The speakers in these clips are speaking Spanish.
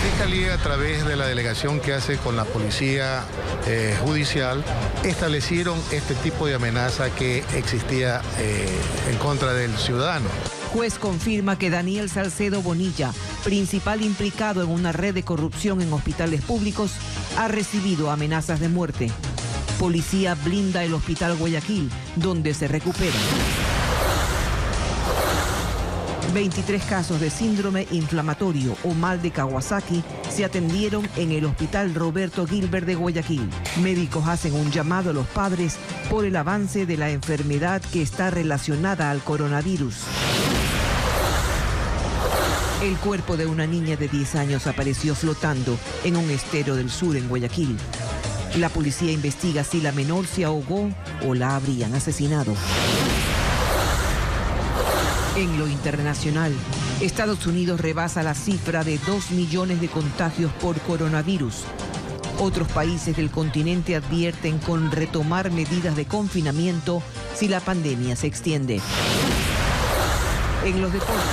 Fiscalía, a través de la delegación que hace con la policía judicial, establecieron este tipo de amenaza que existía en contra del ciudadano. Juez confirma que Daniel Salcedo Bonilla, principal implicado en una red de corrupción en hospitales públicos, ha recibido amenazas de muerte. Policía blinda el hospital Guayaquil, donde se recupera. 23 casos de síndrome inflamatorio o mal de Kawasaki se atendieron en el hospital Roberto Gilbert de Guayaquil. Médicos hacen un llamado a los padres por el avance de la enfermedad que está relacionada al coronavirus. El cuerpo de una niña de 10 años apareció flotando en un estero del sur en Guayaquil. La policía investiga si la menor se ahogó o la habrían asesinado. En lo internacional, Estados Unidos rebasa la cifra de 2 millones de contagios por coronavirus. Otros países del continente advierten con retomar medidas de confinamiento si la pandemia se extiende. En los deportes,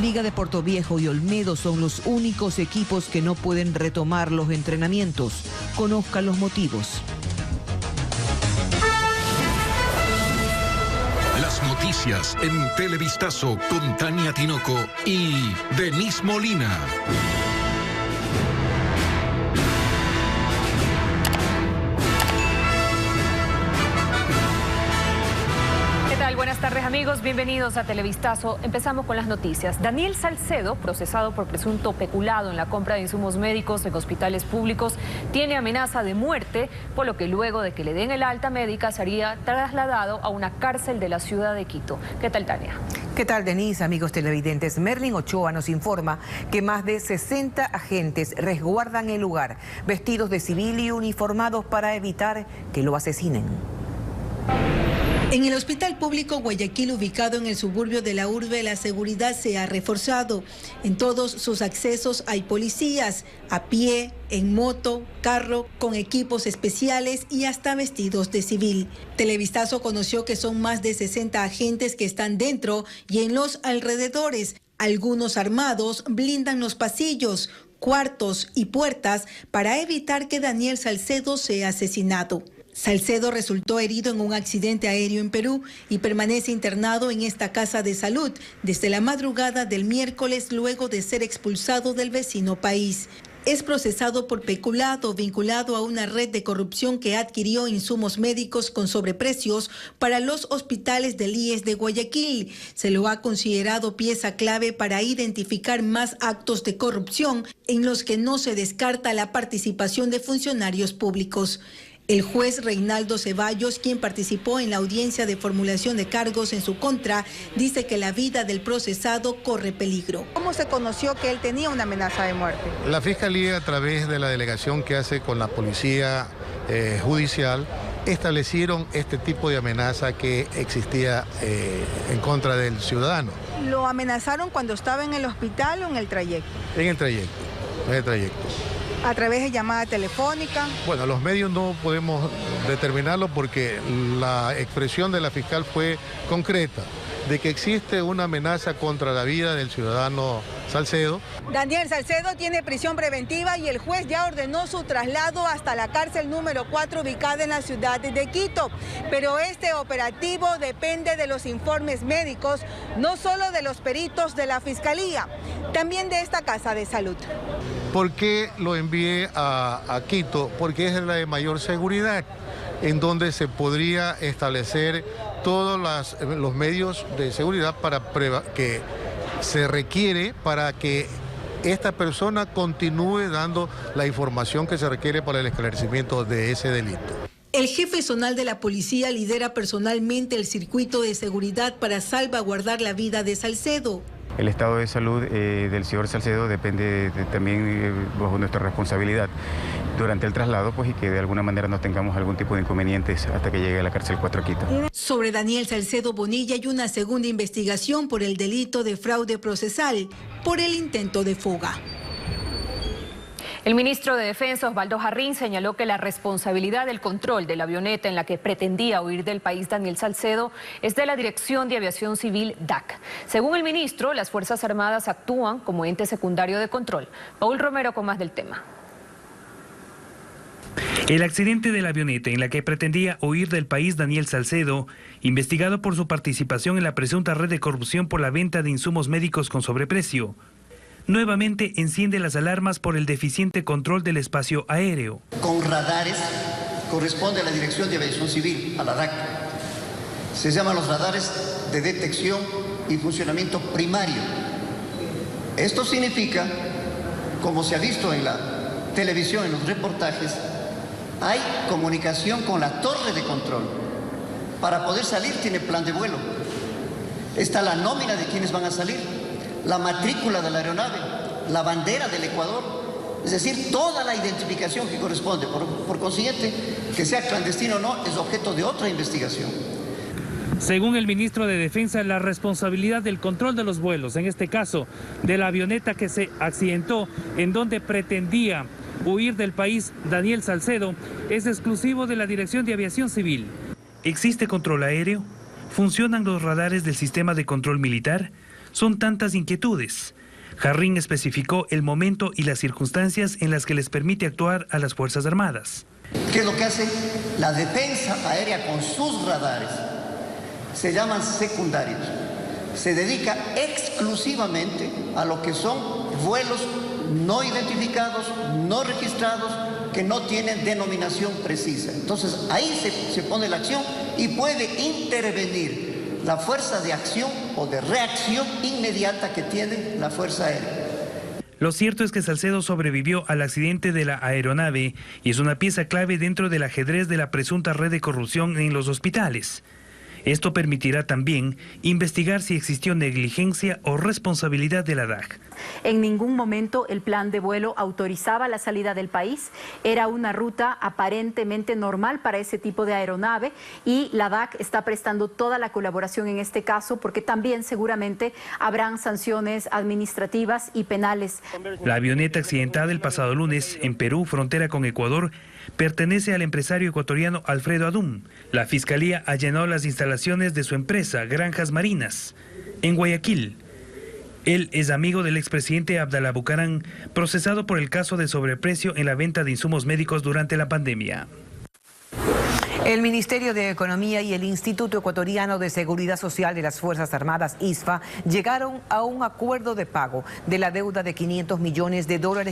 Liga de Portoviejo y Olmedo son los únicos equipos que no pueden retomar los entrenamientos. Conozcan los motivos. Las noticias en Televistazo con Tania Tinoco y Denise Molina. Buenas tardes, amigos, bienvenidos a Televistazo. Empezamos con las noticias. Daniel Salcedo, procesado por presunto peculado en la compra de insumos médicos en hospitales públicos, tiene amenaza de muerte, por lo que luego de que le den el alta médica sería trasladado a una cárcel de la ciudad de Quito. ¿Qué tal, Tania? ¿Qué tal, Denise? Amigos televidentes, Merlin Ochoa nos informa que más de 60 agentes resguardan el lugar, vestidos de civil y uniformados para evitar que lo asesinen. En el hospital público Guayaquil, ubicado en el suburbio de la urbe, la seguridad se ha reforzado. En todos sus accesos hay policías, a pie, en moto, carro, con equipos especiales y hasta vestidos de civil. Televistazo conoció que son más de 60 agentes que están dentro y en los alrededores. Algunos armados blindan los pasillos, cuartos y puertas para evitar que Daniel Salcedo sea asesinado. Salcedo resultó herido en un accidente aéreo en Perú y permanece internado en esta casa de salud desde la madrugada del miércoles luego de ser expulsado del vecino país. Es procesado por peculado vinculado a una red de corrupción que adquirió insumos médicos con sobreprecios para los hospitales del IES de Guayaquil. Se lo ha considerado pieza clave para identificar más actos de corrupción en los que no se descarta la participación de funcionarios públicos. El juez Reinaldo Ceballos, quien participó en la audiencia de formulación de cargos en su contra, dice que la vida del procesado corre peligro. ¿Cómo se conoció que él tenía una amenaza de muerte? La Fiscalía, a través de la delegación que hace con la policía judicial, establecieron este tipo de amenaza que existía en contra del ciudadano. ¿Lo amenazaron cuando estaba en el hospital o en el trayecto? En el trayecto. ¿A través de llamada telefónica? Bueno, los medios no podemos determinarlo porque la expresión de la fiscal fue concreta, de que existe una amenaza contra la vida del ciudadano Salcedo. Daniel Salcedo tiene prisión preventiva y el juez ya ordenó su traslado hasta la cárcel número 4 ubicada en la ciudad de Quito. Pero este operativo depende de los informes médicos, no solo de los peritos de la Fiscalía, también de esta casa de salud. ¿Por qué lo envié a Quito? Porque es la de mayor seguridad, en donde se podría establecer todos los medios de seguridad que se requiere para que esta persona continúe dando la información que se requiere para el esclarecimiento de ese delito. El jefe zonal de la policía lidera personalmente el circuito de seguridad para salvaguardar la vida de Salcedo. El estado de salud del señor Salcedo depende también bajo nuestra responsabilidad durante el traslado, pues, y que de alguna manera no tengamos algún tipo de inconvenientes hasta que llegue a la cárcel 4 Quito. Sobre Daniel Salcedo Bonilla hay una segunda investigación por el delito de fraude procesal por el intento de fuga. El ministro de Defensa, Osvaldo Jarrín, señaló que la responsabilidad del control de la avioneta en la que pretendía huir del país Daniel Salcedo es de la Dirección de Aviación Civil DAC. Según el ministro, las Fuerzas Armadas actúan como ente secundario de control. Paul Romero con más del tema. El accidente de la avioneta en la que pretendía huir del país Daniel Salcedo, investigado por su participación en la presunta red de corrupción por la venta de insumos médicos con sobreprecio, nuevamente enciende las alarmas por el deficiente control del espacio aéreo. Con radares corresponde a la Dirección de Aviación Civil, a la DAC. Se llaman los radares de detección y funcionamiento primario. Esto significa, como se ha visto en la televisión, en los reportajes, hay comunicación con la torre de control. Para poder salir tiene plan de vuelo. Está la nómina de quienes van a salir, la matrícula de la aeronave, la bandera del Ecuador, es decir, toda la identificación que corresponde. Por consiguiente, que sea clandestino o no, es objeto de otra investigación. Según el ministro de Defensa, la responsabilidad del control de los vuelos, en este caso de la avioneta que se accidentó en donde pretendía huir del país Daniel Salcedo, es exclusivo de la Dirección de Aviación Civil. ¿Existe control aéreo? ¿Funcionan los radares del sistema de control militar? Son tantas inquietudes. Jarrín especificó el momento y las circunstancias en las que les permite actuar a las Fuerzas Armadas. ¿Qué es lo que hace la defensa aérea con sus radares? Se llaman secundarios. Se dedica exclusivamente a lo que son vuelos no identificados, no registrados, que no tienen denominación precisa. Entonces ahí se pone la acción y puede intervenir la fuerza de acción o de reacción inmediata que tiene la Fuerza Aérea. Lo cierto es que Salcedo sobrevivió al accidente de la aeronave y es una pieza clave dentro del ajedrez de la presunta red de corrupción en los hospitales. Esto permitirá también investigar si existió negligencia o responsabilidad de la DAC. En ningún momento el plan de vuelo autorizaba la salida del país. Era una ruta aparentemente normal para ese tipo de aeronave y la DAC está prestando toda la colaboración en este caso porque también seguramente habrán sanciones administrativas y penales. La avioneta accidentada el pasado lunes en Perú, frontera con Ecuador, pertenece al empresario ecuatoriano Alfredo Adún. La Fiscalía allanó las instalaciones de su empresa, Granjas Marinas, en Guayaquil. Él es amigo del expresidente Abdalá Bucaram, procesado por el caso de sobreprecio en la venta de insumos médicos durante la pandemia. El Ministerio de Economía y el Instituto Ecuatoriano de Seguridad Social de las Fuerzas Armadas, ISFA, llegaron a un acuerdo de pago de la deuda de $500 millones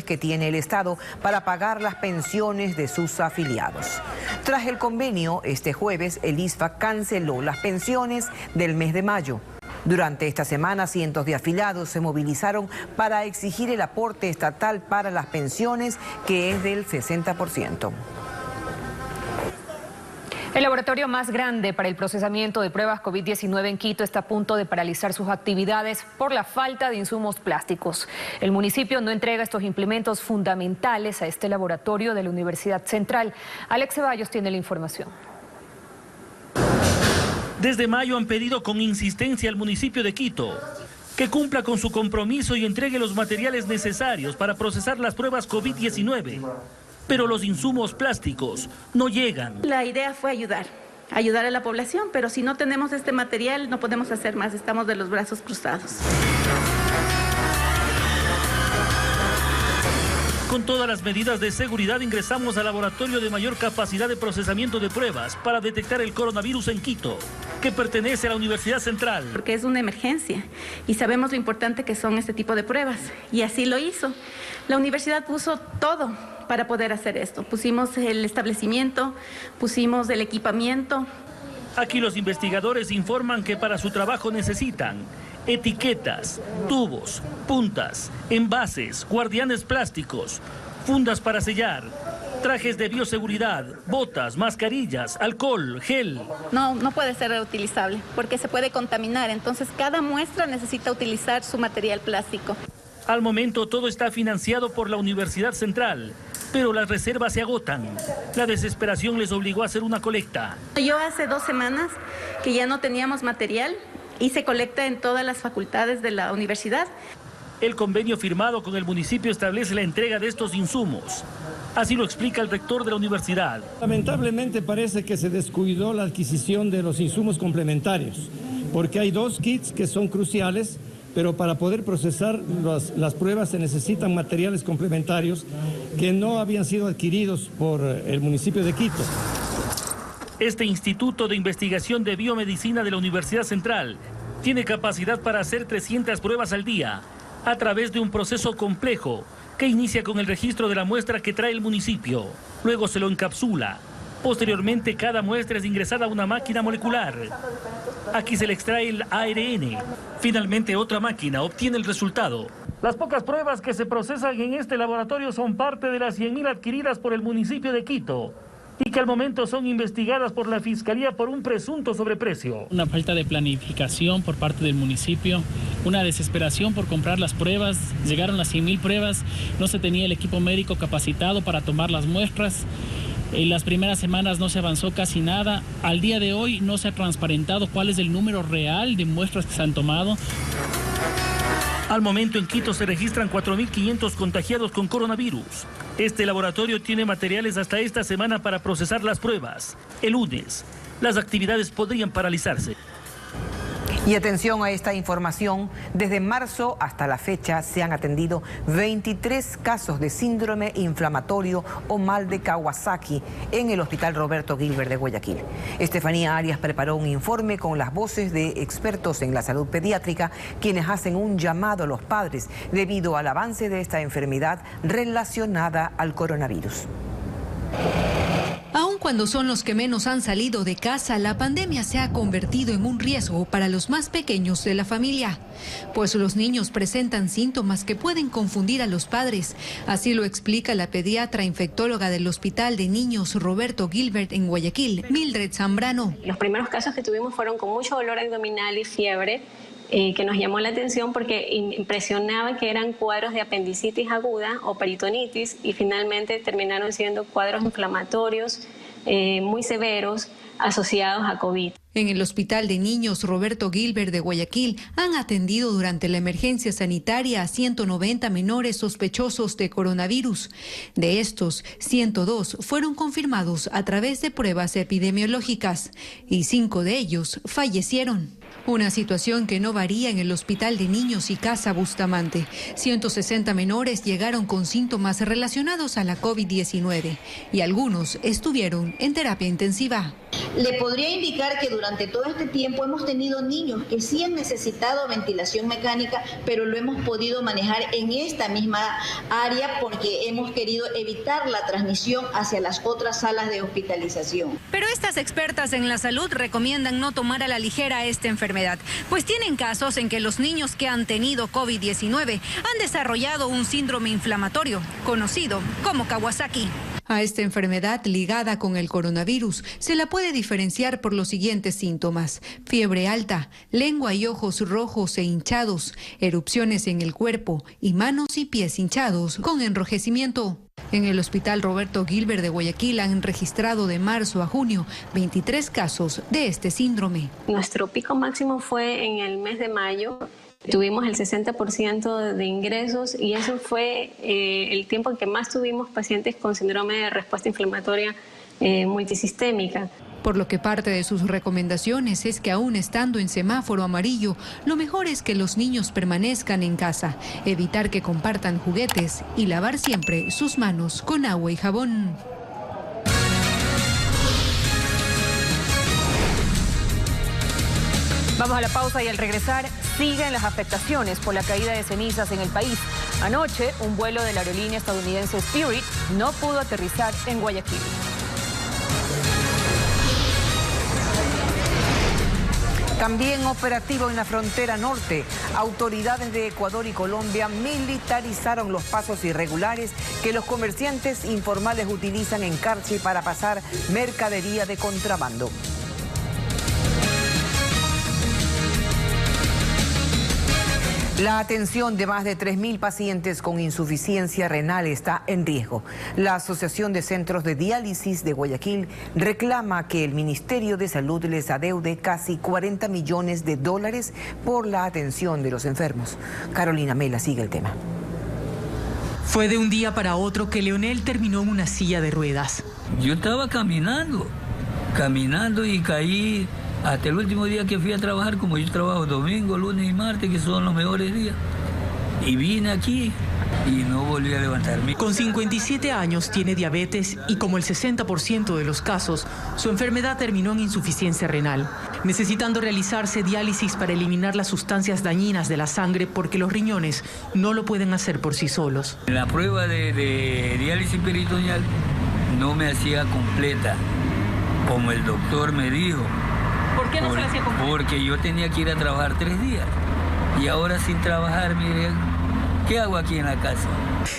que tiene el Estado para pagar las pensiones de sus afiliados. Tras el convenio, este jueves, el ISFA canceló las pensiones del mes de mayo. Durante esta semana, cientos de afiliados se movilizaron para exigir el aporte estatal para las pensiones, que es del 60%. El laboratorio más grande para el procesamiento de pruebas COVID-19 en Quito está a punto de paralizar sus actividades por la falta de insumos plásticos. El municipio no entrega estos implementos fundamentales a este laboratorio de la Universidad Central. Alex Ceballos tiene la información. Desde mayo han pedido con insistencia al municipio de Quito que cumpla con su compromiso y entregue los materiales necesarios para procesar las pruebas COVID-19. Pero los insumos plásticos no llegan. La idea fue ayudar a la población, pero si no tenemos este material no podemos hacer más, estamos de los brazos cruzados. Con todas las medidas de seguridad ingresamos al laboratorio de mayor capacidad de procesamiento de pruebas para detectar el coronavirus en Quito, que pertenece a la Universidad Central. Porque es una emergencia y sabemos lo importante que son este tipo de pruebas y así lo hizo. La universidad puso todo para poder hacer esto. Pusimos el establecimiento, pusimos el equipamiento. Aquí los investigadores informan que para su trabajo necesitan etiquetas, tubos, puntas, envases, guardianes plásticos, fundas para sellar, trajes de bioseguridad, botas, mascarillas, alcohol, gel. No puede ser reutilizable porque se puede contaminar, entonces cada muestra necesita utilizar su material plástico. Al momento todo está financiado por la Universidad Central, pero las reservas se agotan. La desesperación les obligó a hacer una colecta. Yo hace 2 semanas que ya no teníamos material, hice colecta en todas las facultades de la universidad. El convenio firmado con el municipio establece la entrega de estos insumos. Así lo explica el rector de la universidad. Lamentablemente parece que se descuidó la adquisición de los insumos complementarios, porque hay 2 kits que son cruciales, pero para poder procesar las pruebas se necesitan materiales complementarios que no habían sido adquiridos por el municipio de Quito. Este Instituto de Investigación de Biomedicina de la Universidad Central tiene capacidad para hacer 300 pruebas al día a través de un proceso complejo que inicia con el registro de la muestra que trae el municipio. Luego se lo encapsula. Posteriormente, cada muestra es ingresada a una máquina molecular. Aquí se le extrae el ARN. Finalmente, otra máquina obtiene el resultado. Las pocas pruebas que se procesan en este laboratorio son parte de las 100.000 adquiridas por el municipio de Quito y que al momento son investigadas por la Fiscalía por un presunto sobreprecio. Una falta de planificación por parte del municipio, una desesperación por comprar las pruebas. Llegaron las 100.000 pruebas, no se tenía el equipo médico capacitado para tomar las muestras. En las primeras semanas no se avanzó casi nada. Al día de hoy no se ha transparentado cuál es el número real de muestras que se han tomado. Al momento en Quito se registran 4.500 contagiados con coronavirus. Este laboratorio tiene materiales hasta esta semana para procesar las pruebas. El lunes, las actividades podrían paralizarse. Y atención a esta información, desde marzo hasta la fecha se han atendido 23 casos de síndrome inflamatorio o mal de Kawasaki en el Hospital Roberto Gilbert de Guayaquil. Estefanía Arias preparó un informe con las voces de expertos en la salud pediátrica, quienes hacen un llamado a los padres debido al avance de esta enfermedad relacionada al coronavirus. Aun cuando son los que menos han salido de casa, la pandemia se ha convertido en un riesgo para los más pequeños de la familia, pues los niños presentan síntomas que pueden confundir a los padres. Así lo explica la pediatra infectóloga del Hospital de Niños Roberto Gilbert en Guayaquil, Mildred Zambrano. Los primeros casos que tuvimos fueron con mucho dolor abdominal y fiebre, que nos llamó la atención porque impresionaba que eran cuadros de apendicitis aguda o peritonitis y finalmente terminaron siendo cuadros inflamatorios muy severos asociados a COVID. En el Hospital de Niños Roberto Gilbert de Guayaquil han atendido durante la emergencia sanitaria a 190 menores sospechosos de coronavirus. De estos, 102 fueron confirmados a través de pruebas epidemiológicas y 5 de ellos fallecieron. Una situación que no varía en el Hospital de Niños y Casa Bustamante. 160 menores llegaron con síntomas relacionados a la COVID-19 y algunos estuvieron en terapia intensiva. Le podría indicar que durante todo este tiempo hemos tenido niños que sí han necesitado ventilación mecánica, pero lo hemos podido manejar en esta misma área porque hemos querido evitar la transmisión hacia las otras salas de hospitalización. Pero estas expertas en la salud recomiendan no tomar a la ligera esta enfermedad, pues tienen casos en que los niños que han tenido COVID-19 han desarrollado un síndrome inflamatorio, conocido como Kawasaki. A esta enfermedad ligada con el coronavirus se la puede diferenciar por los siguientes síntomas: fiebre alta, lengua y ojos rojos e hinchados, erupciones en el cuerpo y manos y pies hinchados con enrojecimiento. En el Hospital Roberto Gilbert de Guayaquil han registrado de marzo a junio 23 casos de este síndrome. Nuestro pico máximo fue en el mes de mayo. Tuvimos el 60% de ingresos y eso fue el tiempo en que más tuvimos pacientes con síndrome de respuesta inflamatoria multisistémica. Por lo que parte de sus recomendaciones es que aún estando en semáforo amarillo, lo mejor es que los niños permanezcan en casa, evitar que compartan juguetes y lavar siempre sus manos con agua y jabón. Vamos a la pausa y al regresar siguen las afectaciones por la caída de cenizas en el país. Anoche, un vuelo de la aerolínea estadounidense Spirit no pudo aterrizar en Guayaquil. También operativo en la frontera norte. Autoridades de Ecuador y Colombia militarizaron los pasos irregulares que los comerciantes informales utilizan en Carchi para pasar mercadería de contrabando. La atención de más de 3.000 pacientes con insuficiencia renal está en riesgo. La Asociación de Centros de Diálisis de Guayaquil reclama que el Ministerio de Salud les adeude casi 40 millones de dólares por la atención de los enfermos. Carolina Mela sigue el tema. Fue de un día para otro que Leonel terminó en una silla de ruedas. Yo estaba caminando y caí. Hasta el último día que fui a trabajar, como yo trabajo domingo, lunes y martes, que son los mejores días. Y vine aquí y no volví a levantarme. Con 57 años tiene diabetes y como el 60% de los casos, su enfermedad terminó en insuficiencia renal, necesitando realizarse diálisis para eliminar las sustancias dañinas de la sangre porque los riñones no lo pueden hacer por sí solos. La prueba de diálisis peritoneal no me hacía completa, como el doctor me dijo. ¿Por qué no se le hacía completa? Porque yo tenía que ir a trabajar 3 días. Y ahora sin trabajar, mire, ¿qué hago aquí en la casa?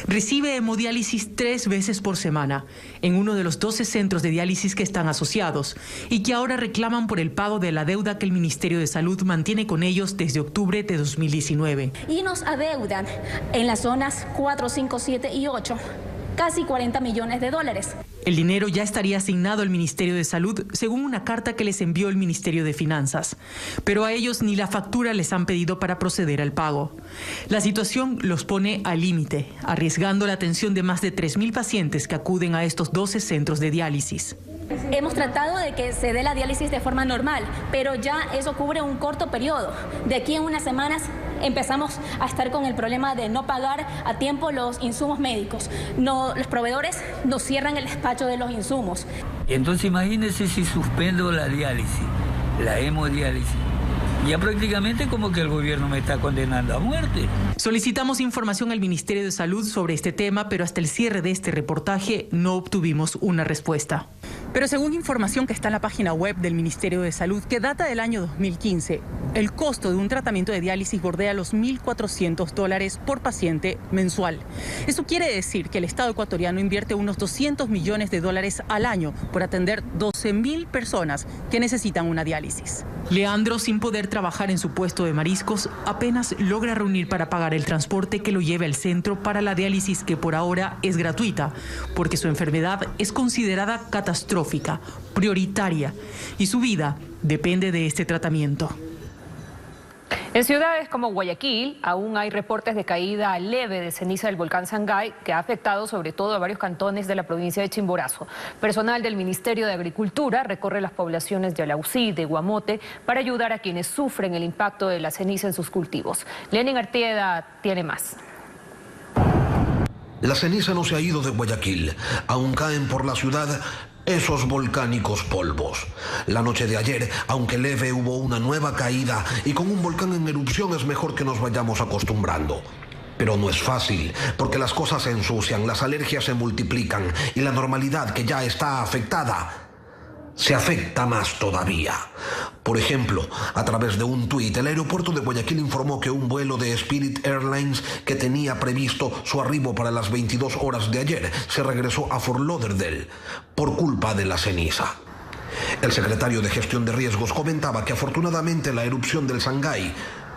Recibe hemodiálisis 3 veces por semana en uno de los 12 centros de diálisis que están asociados y que ahora reclaman por el pago de la deuda que el Ministerio de Salud mantiene con ellos desde octubre de 2019. Y nos adeudan en las zonas 4, 5, 7 y 8 casi 40 millones de dólares. El dinero ya estaría asignado al Ministerio de Salud según una carta que les envió el Ministerio de Finanzas. Pero a ellos ni la factura les han pedido para proceder al pago. La situación los pone al límite, arriesgando la atención de más de 3.000 pacientes que acuden a estos 12 centros de diálisis. Hemos tratado de que se dé la diálisis de forma normal, pero ya eso cubre un corto periodo. De aquí en unas semanas empezamos a estar con el problema de no pagar a tiempo los insumos médicos. Los proveedores nos cierran el despacho de los insumos. Entonces imagínense si suspendo la diálisis, la hemodiálisis. Ya prácticamente como que el gobierno me está condenando a muerte. Solicitamos información al Ministerio de Salud sobre este tema, pero hasta el cierre de este reportaje no obtuvimos una respuesta. Pero según información que está en la página web del Ministerio de Salud, que data del año 2015, el costo de un tratamiento de diálisis bordea los $1.400 por paciente mensual. Eso quiere decir que el Estado ecuatoriano invierte unos $200 millones al año por atender 12.000 personas que necesitan una diálisis. Leandro, sin poder trabajar en su puesto de mariscos, apenas logra reunir para pagar el transporte que lo lleve al centro para la diálisis, que por ahora es gratuita, porque su enfermedad es considerada catastrófica, prioritaria, y su vida depende de este tratamiento. En ciudades como Guayaquil aún hay reportes de caída leve de ceniza del volcán Sangay, que ha afectado sobre todo a varios cantones de la provincia de Chimborazo. Personal del Ministerio de Agricultura recorre las poblaciones de Alausí, de Guamote, para ayudar a quienes sufren el impacto de la ceniza en sus cultivos. Lenin Artieda tiene más. La ceniza no se ha ido de Guayaquil. Aún caen por la ciudad esos volcánicos polvos. La noche de ayer, aunque leve, hubo una nueva caída y con un volcán en erupción es mejor que nos vayamos acostumbrando. Pero no es fácil, porque las cosas se ensucian, las alergias se multiplican y la normalidad, que ya está afectada, se afecta más todavía. Por ejemplo, a través de un tuit, el aeropuerto de Guayaquil informó que un vuelo de Spirit Airlines que tenía previsto su arribo para las 22 horas de ayer se regresó a Fort Lauderdale por culpa de la ceniza. El secretario de Gestión de Riesgos comentaba que afortunadamente la erupción del Sangay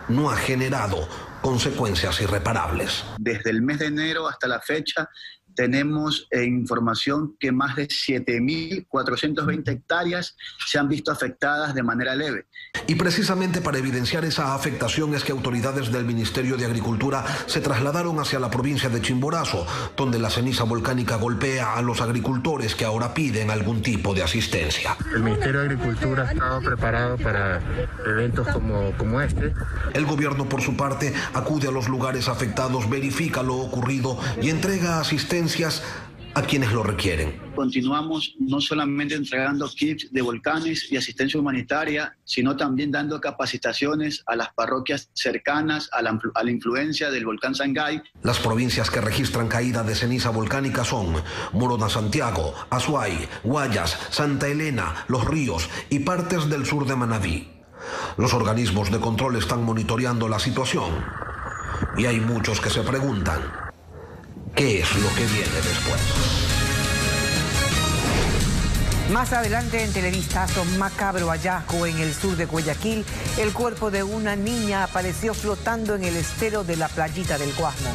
no ha generado consecuencias irreparables. Desde el mes de enero hasta la fecha, tenemos información que más de 7.420 hectáreas se han visto afectadas de manera leve. Y precisamente para evidenciar esa afectación es que autoridades del Ministerio de Agricultura se trasladaron hacia la provincia de Chimborazo, donde la ceniza volcánica golpea a los agricultores que ahora piden algún tipo de asistencia. El Ministerio de Agricultura ha estado preparado para eventos como este. El gobierno, por su parte, acude a los lugares afectados, verifica lo ocurrido y entrega asistencia a quienes lo requieren. Continuamos no solamente entregando kits de volcanes y asistencia humanitaria, sino también dando capacitaciones a las parroquias cercanas a la influencia del volcán Sangay. Las provincias que registran caída de ceniza volcánica son Morona, Santiago, Azuay, Guayas, Santa Elena, Los Ríos y partes del sur de Manabí. Los organismos de control están monitoreando la situación y hay muchos que se preguntan: ¿qué es lo que viene después? Más adelante en Televistazo, macabro hallazgo en el sur de Guayaquil. El cuerpo de una niña apareció flotando en el estero de la playita del Guasmo.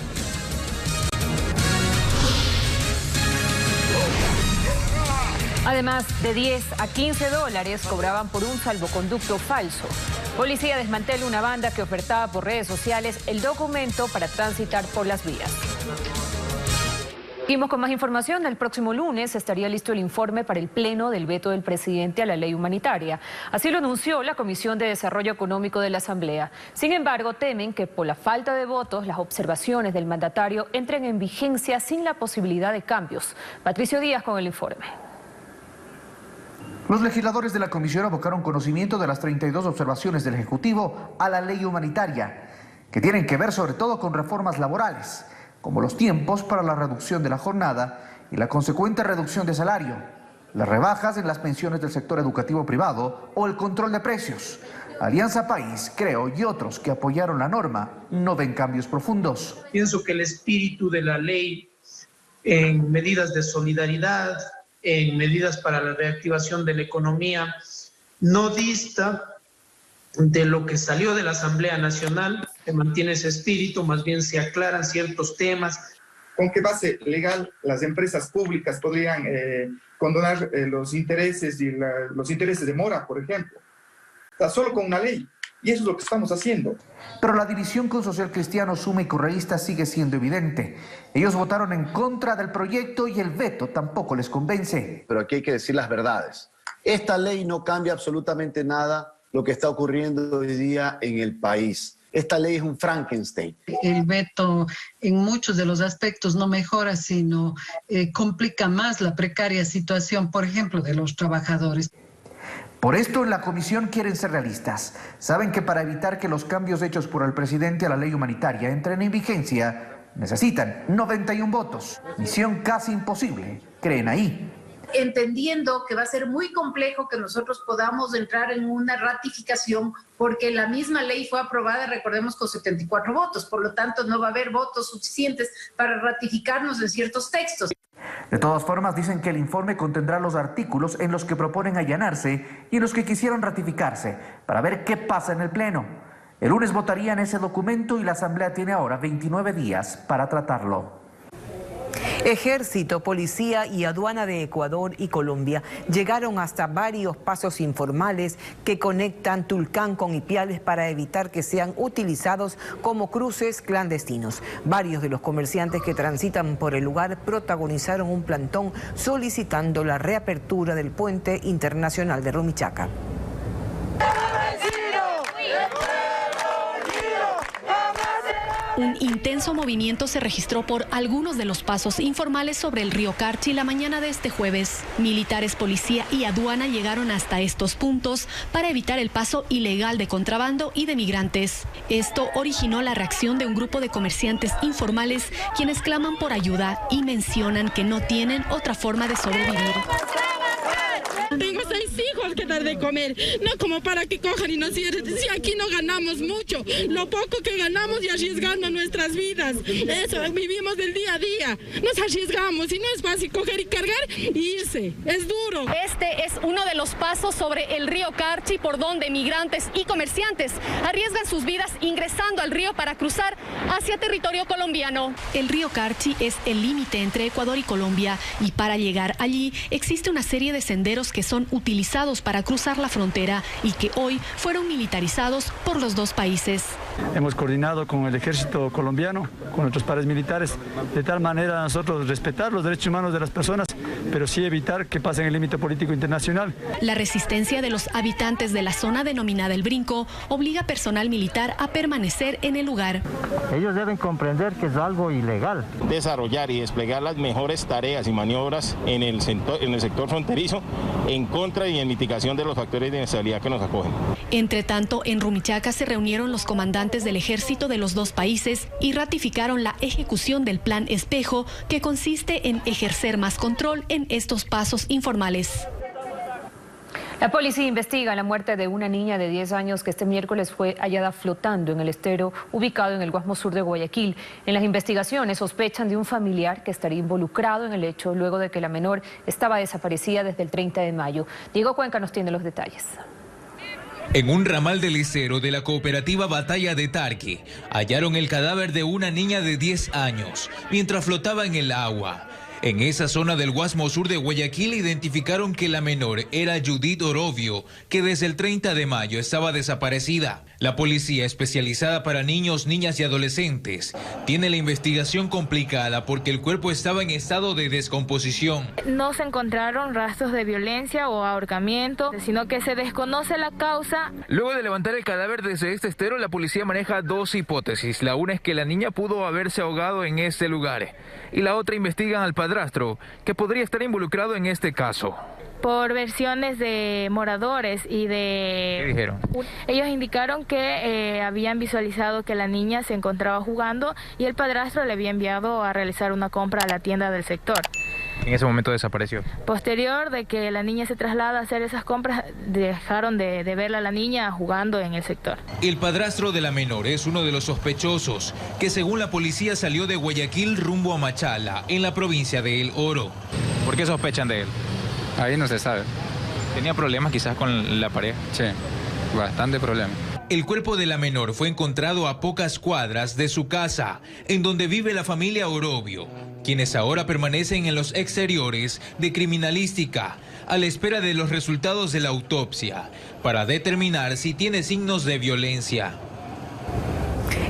Además, de 10 a 15 dólares cobraban por un salvoconducto falso. Policía desmantela una banda que ofertaba por redes sociales el documento para transitar por las vías. Seguimos con más información. El próximo lunes estaría listo el informe para el pleno del veto del presidente a la ley humanitaria. Así lo anunció la Comisión de Desarrollo Económico de la Asamblea. Sin embargo, temen que por la falta de votos, las observaciones del mandatario entren en vigencia sin la posibilidad de cambios. Patricio Díaz con el informe. Los legisladores de la comisión abocaron conocimiento de las 32 observaciones del Ejecutivo a la ley humanitaria, que tienen que ver sobre todo con reformas laborales, como los tiempos para la reducción de la jornada y la consecuente reducción de salario, las rebajas en las pensiones del sector educativo privado o el control de precios. Alianza País, Creo y otros que apoyaron la norma no ven cambios profundos. Pienso que el espíritu de la ley en medidas de solidaridad, en medidas para la reactivación de la economía, no dista de lo que salió de la Asamblea Nacional, se mantiene ese espíritu, más bien se aclaran ciertos temas. ¿Con qué base legal las empresas públicas podrían condonar los intereses y los intereses de mora, por ejemplo? O sea, solo con una ley. Y eso es lo que estamos haciendo. Pero la división con Social Cristiano, Suma y Correísta sigue siendo evidente. Ellos votaron en contra del proyecto y el veto tampoco les convence. Pero aquí hay que decir las verdades. Esta ley no cambia absolutamente nada lo que está ocurriendo hoy día en el país. Esta ley es un Frankenstein. El veto en muchos de los aspectos no mejora, sino complica más la precaria situación, por ejemplo, de los trabajadores. Por esto en la comisión quieren ser realistas. Saben que para evitar que los cambios hechos por el presidente a la ley humanitaria entren en vigencia, necesitan 91 votos. Misión casi imposible. Creen ahí. Entendiendo que va a ser muy complejo que nosotros podamos entrar en una ratificación porque la misma ley fue aprobada, recordemos, con 74 votos. Por lo tanto, no va a haber votos suficientes para ratificarnos en ciertos textos. De todas formas, dicen que el informe contendrá los artículos en los que proponen allanarse y en los que quisieron ratificarse, para ver qué pasa en el Pleno. El lunes votarían ese documento y la Asamblea tiene ahora 29 días para tratarlo. Ejército, Policía y Aduana de Ecuador y Colombia llegaron hasta varios pasos informales que conectan Tulcán con Ipiales para evitar que sean utilizados como cruces clandestinos. Varios de los comerciantes que transitan por el lugar protagonizaron un plantón solicitando la reapertura del puente internacional de Rumichaca. Un intenso movimiento se registró por algunos de los pasos informales sobre el río Carchi la mañana de este jueves. Militares, policía y aduana llegaron hasta estos puntos para evitar el paso ilegal de contrabando y de migrantes. Esto originó la reacción de un grupo de comerciantes informales quienes claman por ayuda y mencionan que no tienen otra forma de sobrevivir. Tengo 6 hijos que dar de comer, no como para que cojan y nos cierren. Si aquí no ganamos mucho, lo poco que ganamos y arriesgando nuestras vidas. Eso, vivimos del día a día, nos arriesgamos y no es fácil coger y cargar y irse, es duro. Este es uno de los pasos sobre el río Carchi por donde migrantes y comerciantes arriesgan sus vidas ingresando al río para cruzar hacia territorio colombiano. El río Carchi es el límite entre Ecuador y Colombia y para llegar allí existe una serie de senderos que son utilizados para cruzar la frontera y que hoy fueron militarizados por los dos países. Hemos coordinado con el ejército colombiano, con nuestros pares militares, de tal manera nosotros respetar los derechos humanos de las personas, pero sí evitar que pasen el límite político internacional. La resistencia de los habitantes de la zona denominada El Brinco obliga a personal militar a permanecer en el lugar. Ellos deben comprender que es algo ilegal. Desarrollar y desplegar las mejores tareas y maniobras en el sector fronterizo en contra y en mitigación de los factores de inestabilidad que nos acogen. Entre tanto, en Rumichaca se reunieron los comandantes del ejército de los dos países y ratificaron la ejecución del Plan Espejo, que consiste en ejercer más control en estos pasos informales. La policía investiga la muerte de una niña de 10 años que este miércoles fue hallada flotando en el estero ubicado en el Guasmo Sur de Guayaquil. En las investigaciones sospechan de un familiar que estaría involucrado en el hecho luego de que la menor estaba desaparecida desde el 30 de mayo. Diego Cuenca nos tiene los detalles. En un ramal del estero de la cooperativa Batalla de Tarqui, hallaron el cadáver de una niña de 10 años mientras flotaba en el agua. En esa zona del Guasmo Sur de Guayaquil identificaron que la menor era Judith Orovio, que desde el 30 de mayo estaba desaparecida. La policía especializada para niños, niñas y adolescentes tiene la investigación complicada porque el cuerpo estaba en estado de descomposición. No se encontraron rastros de violencia o ahorcamiento, sino que se desconoce la causa. Luego de levantar el cadáver desde este estero, la policía maneja dos hipótesis. La una es que la niña pudo haberse ahogado en este lugar y la otra investigan al padrastro, que podría estar involucrado en este caso. Por versiones de moradores y de... ¿Qué dijeron? Ellos indicaron que habían visualizado que la niña se encontraba jugando y el padrastro le había enviado a realizar una compra a la tienda del sector. En ese momento desapareció. Posterior de que la niña se traslada a hacer esas compras, dejaron de verla a la niña jugando en el sector. El padrastro de la menor es uno de los sospechosos, que según la policía salió de Guayaquil rumbo a Machala, en la provincia de El Oro. ¿Por qué sospechan de él? Ahí no se sabe. ¿Tenía problemas quizás con la pareja? Sí, bastante problema. El cuerpo de la menor fue encontrado a pocas cuadras de su casa, en donde vive la familia Orovio, quienes ahora permanecen en los exteriores de criminalística, a la espera de los resultados de la autopsia, para determinar si tiene signos de violencia.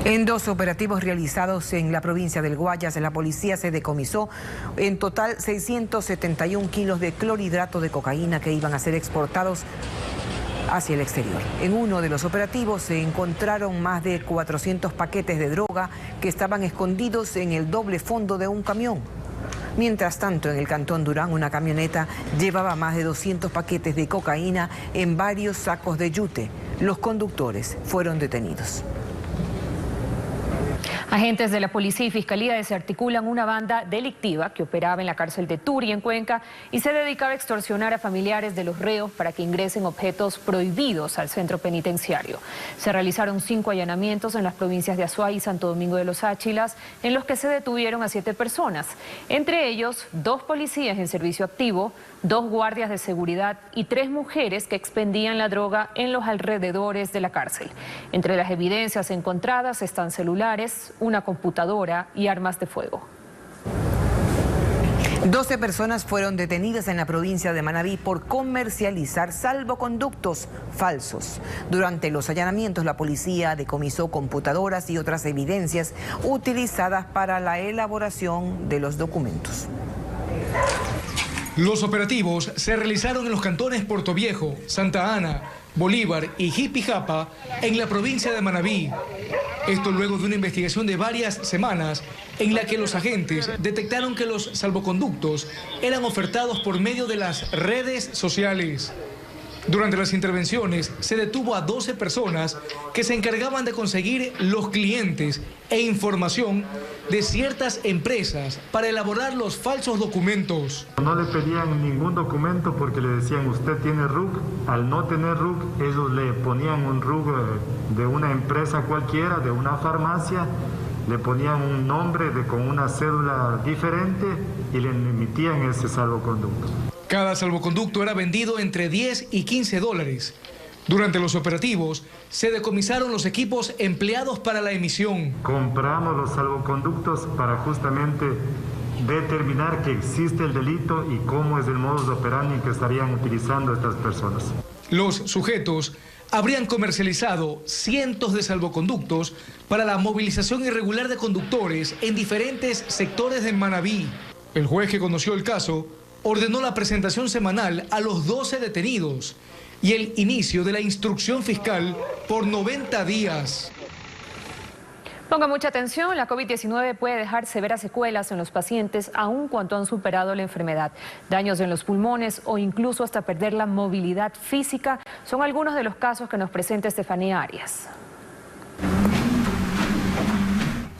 En dos operativos realizados en la provincia del Guayas, la policía se decomisó en total 671 kilos de clorhidrato de cocaína que iban a ser exportados hacia el exterior. En uno de los operativos se encontraron más de 400 paquetes de droga que estaban escondidos en el doble fondo de un camión. Mientras tanto, en el Cantón Durán, una camioneta llevaba más de 200 paquetes de cocaína en varios sacos de yute. Los conductores fueron detenidos. Agentes de la policía y fiscalía desarticulan una banda delictiva que operaba en la cárcel de Turi, en Cuenca, y se dedicaba a extorsionar a familiares de los reos para que ingresen objetos prohibidos al centro penitenciario. Se realizaron 5 allanamientos en las provincias de Azuay y Santo Domingo de los Áchilas, en los que se detuvieron a 7 personas, entre ellos 2 policías en servicio activo, 2 guardias de seguridad y 3 mujeres que expendían la droga en los alrededores de la cárcel. Entre las evidencias encontradas están celulares, una computadora y armas de fuego. 12 personas fueron detenidas en la provincia de Manabí por comercializar salvoconductos falsos. Durante los allanamientos, la policía decomisó computadoras y otras evidencias utilizadas para la elaboración de los documentos. Los operativos se realizaron en los cantones Puerto Viejo, Santa Ana, Bolívar y Jipijapa en la provincia de Manabí. Esto luego de una investigación de varias semanas en la que los agentes detectaron que los salvoconductos eran ofertados por medio de las redes sociales. Durante las intervenciones se detuvo a 12 personas que se encargaban de conseguir los clientes e información de ciertas empresas para elaborar los falsos documentos. No le pedían ningún documento porque le decían usted tiene RUC. Al no tener RUC, ellos le ponían un RUC de una empresa cualquiera, de una farmacia, le ponían un nombre con una cédula diferente y le emitían ese salvoconducto. Cada salvoconducto era vendido entre 10 y 15 dólares. Durante los operativos se decomisaron los equipos empleados para la emisión. Compramos los salvoconductos para justamente determinar que existe el delito y cómo es el modus operandi que estarían utilizando estas personas. Los sujetos habrían comercializado cientos de salvoconductos para la movilización irregular de conductores en diferentes sectores de Manabí. El juez que conoció el caso ordenó la presentación semanal a los 12 detenidos y el inicio de la instrucción fiscal por 90 días. Ponga mucha atención, la COVID-19 puede dejar severas secuelas en los pacientes aun cuando han superado la enfermedad. Daños en los pulmones o incluso hasta perder la movilidad física son algunos de los casos que nos presenta Estefanía Arias.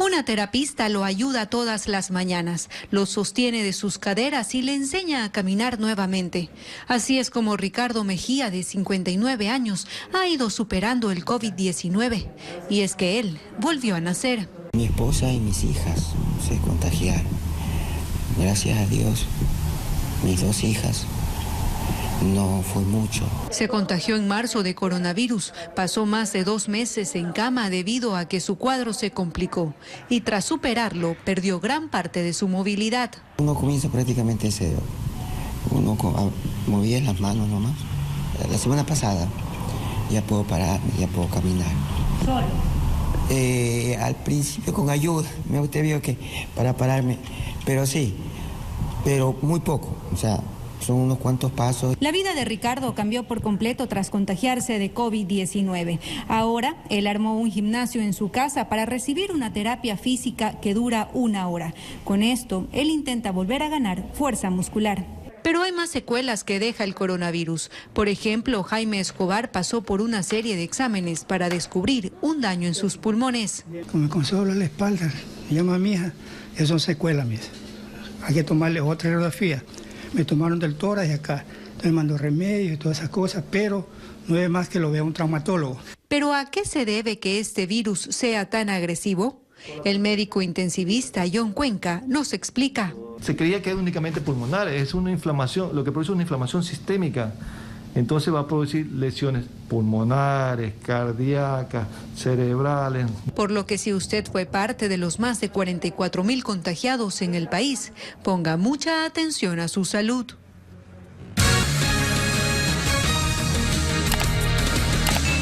Una terapista lo ayuda todas las mañanas, lo sostiene de sus caderas y le enseña a caminar nuevamente. Así es como Ricardo Mejía, de 59 años, ha ido superando el COVID-19. Y es que él volvió a nacer. Mi esposa y mis hijas se contagiaron. Gracias a Dios, mis 2 hijas. No fue mucho. Se contagió en marzo de coronavirus, pasó más de 2 meses en cama debido a que su cuadro se complicó y tras superarlo perdió gran parte de su movilidad. Uno comienza prácticamente cero, uno movía las manos nomás. La semana pasada ya puedo parar, ya puedo caminar. ¿Solo? Al principio con ayuda, usted vio que para pararme, pero sí, pero muy poco, o sea, son unos cuantos pasos. La vida de Ricardo cambió por completo tras contagiarse de COVID-19. Ahora, él armó un gimnasio en su casa para recibir una terapia física que dura 1 hora. Con esto, él intenta volver a ganar fuerza muscular. Pero hay más secuelas que deja el coronavirus. Por ejemplo, Jaime Escobar pasó por una serie de exámenes para descubrir un daño en sus pulmones. Como me comenzó a doler la espalda, me llama a mi hija, esas son secuelas, mis. Hay que tomarle otra radiografía. Me tomaron del tórax y acá, entonces mando remedios y todas esas cosas, pero no es más que lo vea un traumatólogo. ¿Pero a qué se debe que este virus sea tan agresivo? El médico intensivista John Cuenca nos explica. Se creía que era únicamente pulmonar, es una inflamación, lo que produce una inflamación sistémica. Entonces va a producir lesiones pulmonares, cardíacas, cerebrales. Por lo que si usted fue parte de los más de 44,000 contagiados en el país, ponga mucha atención a su salud.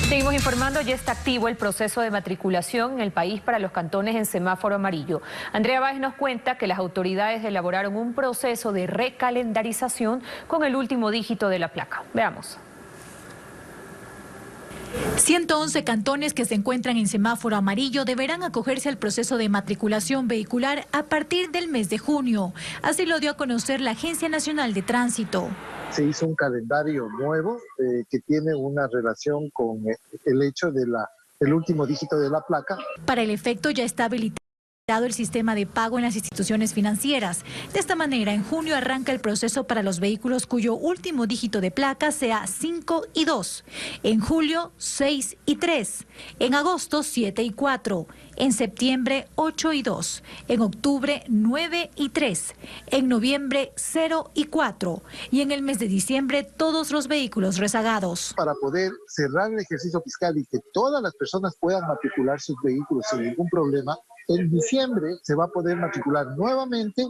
Seguimos informando, ya está activo el proceso de matriculación en el país para los cantones en semáforo amarillo. Andrea Báez nos cuenta que las autoridades elaboraron un proceso de recalendarización con el último dígito de la placa. Veamos. 111 cantones que se encuentran en semáforo amarillo deberán acogerse al proceso de matriculación vehicular a partir del mes de junio. Así lo dio a conocer la Agencia Nacional de Tránsito. Se hizo un calendario nuevo que tiene una relación con el hecho de el último dígito de la placa. Para el efecto ya está habilitado el sistema de pago en las instituciones financieras. De esta manera, en junio arranca el proceso para los vehículos cuyo último dígito de placa sea 5 y 2. En julio, 6 y 3. En agosto, 7 y 4. En septiembre, 8 y 2. En octubre, 9 y 3. En noviembre, 0 y 4. Y en el mes de diciembre, todos los vehículos rezagados. Para poder cerrar el ejercicio fiscal y que todas las personas puedan matricular sus vehículos sin ningún problema, en diciembre se va a poder matricular nuevamente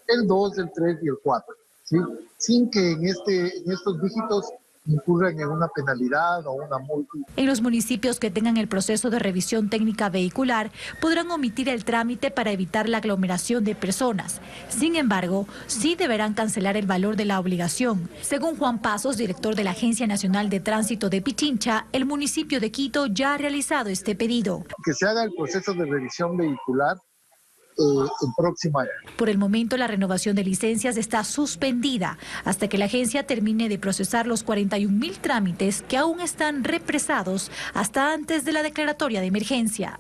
el 2, el 3 y el 4, ¿sí? Sin que en estos dígitos incurran en una penalidad o una multa. En los municipios que tengan el proceso de revisión técnica vehicular podrán omitir el trámite para evitar la aglomeración de personas. Sin embargo, sí deberán cancelar el valor de la obligación. Según Juan Pasos, director de la Agencia Nacional de Tránsito de Pichincha, el municipio de Quito ya ha realizado este pedido. Que se haga el proceso de revisión vehicular el próximo año. Por el momento, la renovación de licencias está suspendida hasta que la agencia termine de procesar los 41,000 trámites que aún están represados hasta antes de la declaratoria de emergencia.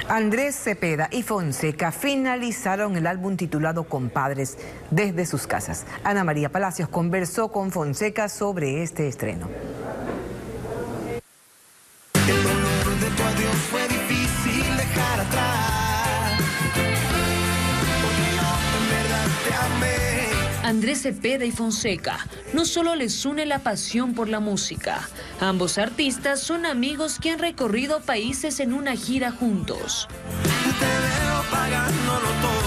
Andrés Cepeda y Fonseca finalizaron el álbum titulado Compadres desde sus casas. Ana María Palacios conversó con Fonseca sobre este estreno. El dolor de tu adiós fue difícil dejar atrás, porque yo en verdad te amé. Andrés Cepeda y Fonseca no solo les une la pasión por la música. Ambos artistas son amigos que han recorrido países en una gira juntos. Te veo pagándolo todo.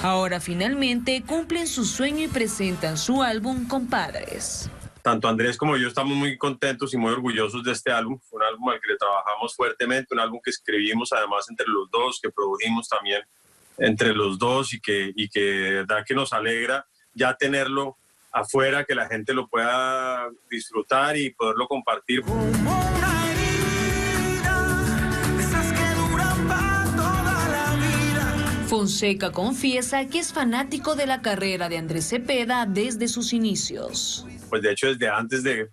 Ahora finalmente cumplen su sueño y presentan su álbum Compadres. Tanto Andrés como yo estamos muy contentos y muy orgullosos de este álbum. Fue un álbum al que le trabajamos fuertemente, un álbum que escribimos además entre los dos, que produjimos también entre los dos y que de verdad que nos alegra ya tenerlo afuera, que la gente lo pueda disfrutar y poderlo compartir. Fonseca confiesa que es fanático de la carrera de Andrés Cepeda desde sus inicios. Pues de hecho desde antes de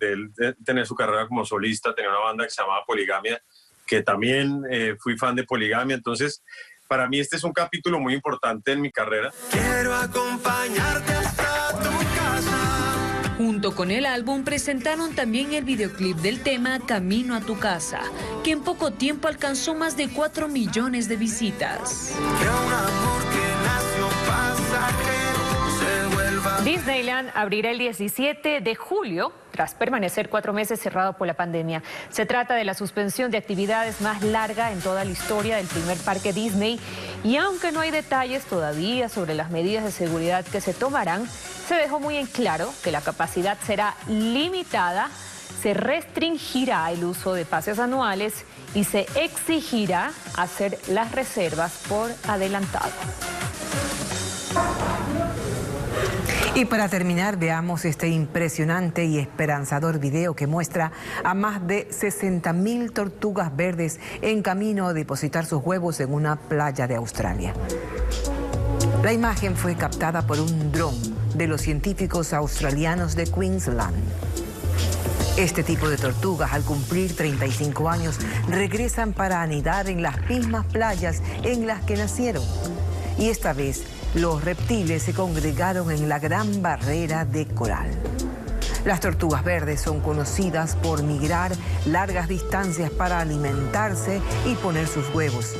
tener su carrera como solista, tenía una banda que se llamaba Poligamia, que también fui fan de Poligamia, entonces para mí este es un capítulo muy importante en mi carrera. Quiero acompañarte hasta tu casa. Junto con el álbum presentaron también el videoclip del tema Camino a tu casa, que en poco tiempo alcanzó más de 4 millones de visitas. Que un amor que nació pasajero se vuelva... Disneyland abrirá el 17 de julio tras permanecer 4 meses cerrado por la pandemia. Se trata de la suspensión de actividades más larga en toda la historia del primer parque Disney y aunque no hay detalles todavía sobre las medidas de seguridad que se tomarán, se dejó muy en claro que la capacidad será limitada, se restringirá el uso de pases anuales y se exigirá hacer las reservas por adelantado. Y para terminar, veamos este impresionante y esperanzador video que muestra a más de 60.000 tortugas verdes en camino a depositar sus huevos en una playa de Australia. La imagen fue captada por un dron de los científicos australianos de Queensland. Este tipo de tortugas, al cumplir 35 años, regresan para anidar en las mismas playas en las que nacieron. Y esta vez, los reptiles se congregaron en la Gran Barrera de Coral. Las tortugas verdes son conocidas por migrar largas distancias para alimentarse y poner sus huevos.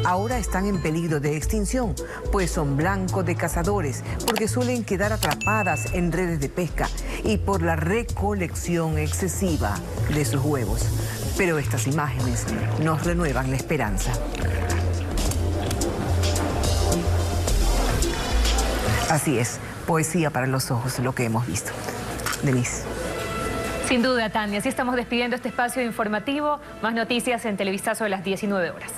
Ahora están en peligro de extinción, pues son blanco de cazadores, porque suelen quedar atrapadas en redes de pesca y por la recolección excesiva de sus huevos. Pero estas imágenes nos renuevan la esperanza. Así es, poesía para los ojos, lo que hemos visto. Denise. Sin duda, Tania, así estamos despidiendo este espacio informativo. Más noticias en Televistazo de las 19 horas.